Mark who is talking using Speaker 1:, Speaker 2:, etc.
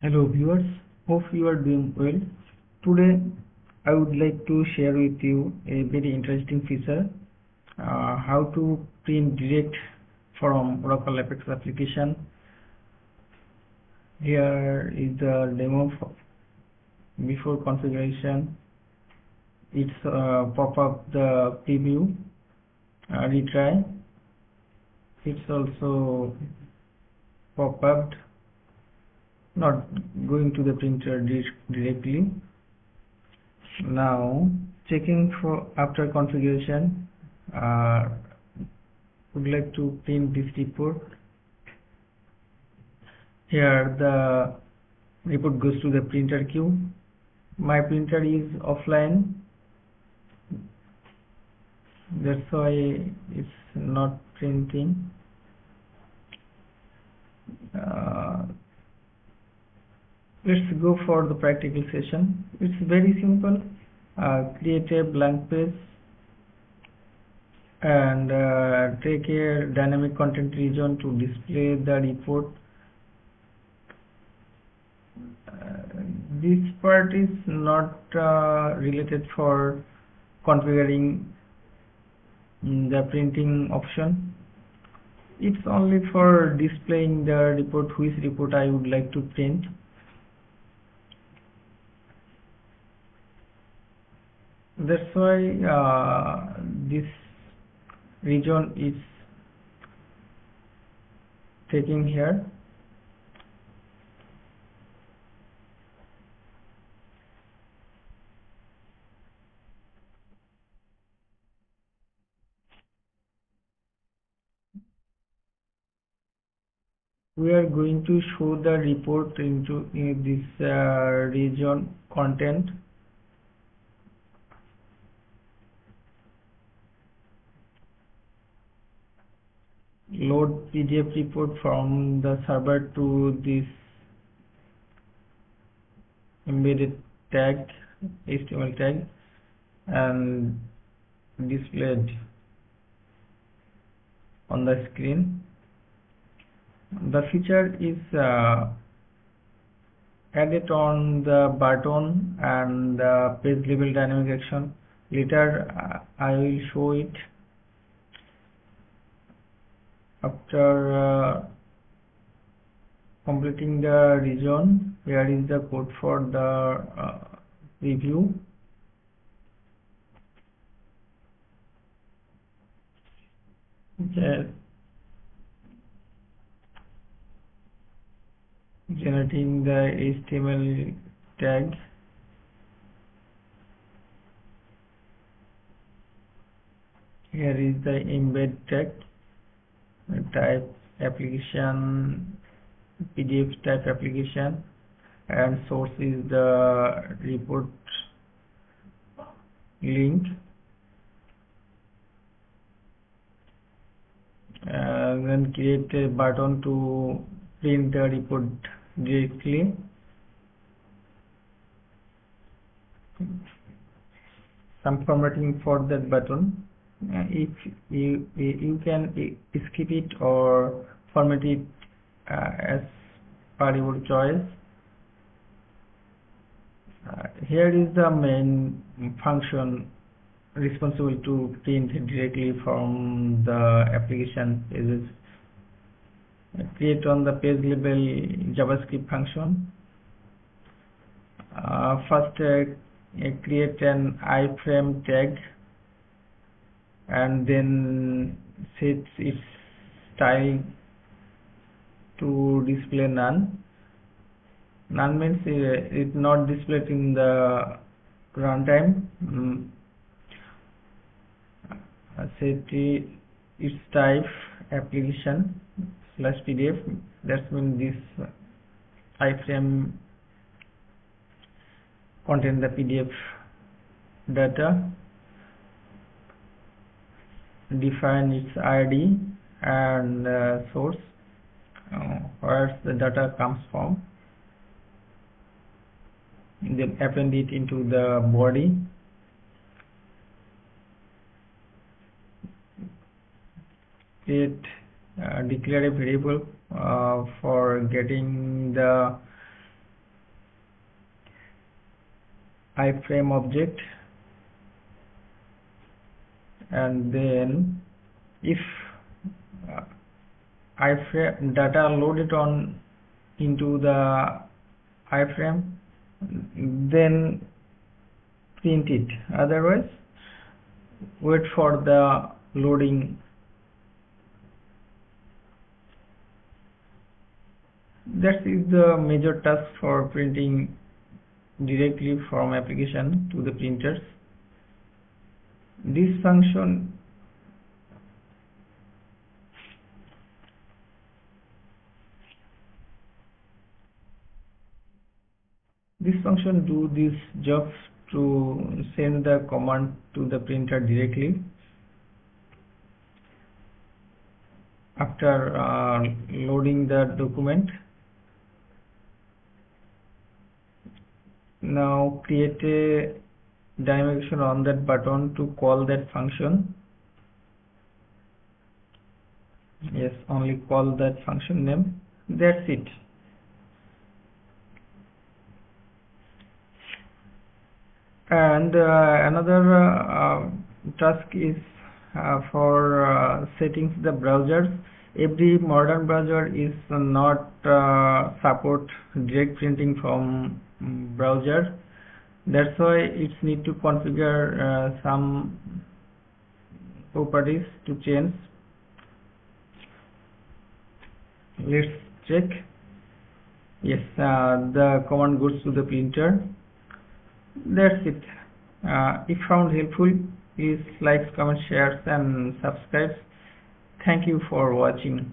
Speaker 1: Hello viewers, hope you are doing well. Today I would like to share with you a very interesting feature, how to print direct from Oracle Apex application. Here is the demo before configuration. It's pop up the preview, retry. It's also pop up, not going to the printer directly. Now checking for after configuration, would like to print this report. Here the report goes to the printer queue. My printer is offline, that's why it's not printing. Let's go for the practical session. It's very simple. Create a blank page and take a dynamic content region to display the report. This part is not related for configuring the printing option. It's only for displaying the report, which report I would like to print. That's why this region is taking here. We are going to show the report into this region content. Load PDF report from the server to this embedded tag, HTML tag, and displayed on the screen. The feature is added on the button and the page level dynamic action. Later I will show it. After completing the region, here is the code for the preview. Generating the HTML tag. Here is the embed tag. Type application, PDF type application, and source is the report link, and then create a button to print the report directly. Some formatting for that button. If you can skip it or format it as per your choice. Here is the main function responsible to print directly from the application pages. Create on the page level JavaScript function. First create an iframe tag and then set its style to display none. None means it not displayed in the runtime. Set its type application /PDF. That means this iframe contain the PDF data. Define its ID and source, where the data comes from. Then append it into the body. Declare a variable for getting the iframe object, and then if iframe data loaded on into the iframe, then print it, otherwise wait for the loading. That is the major task for printing directly from application to the printers. This function do this job to send the command to the printer directly after loading the document. Now create a dynamic action on that button to call that function. Yes, only call that function name. That's it. And another task is for settings the browsers. Every modern browser is not support direct printing from browser. That's why it's need to configure some properties to change. Let's check. Yes, the command goes to the printer. That's it. If found helpful, please like, comment, share, and subscribe. Thank you for watching.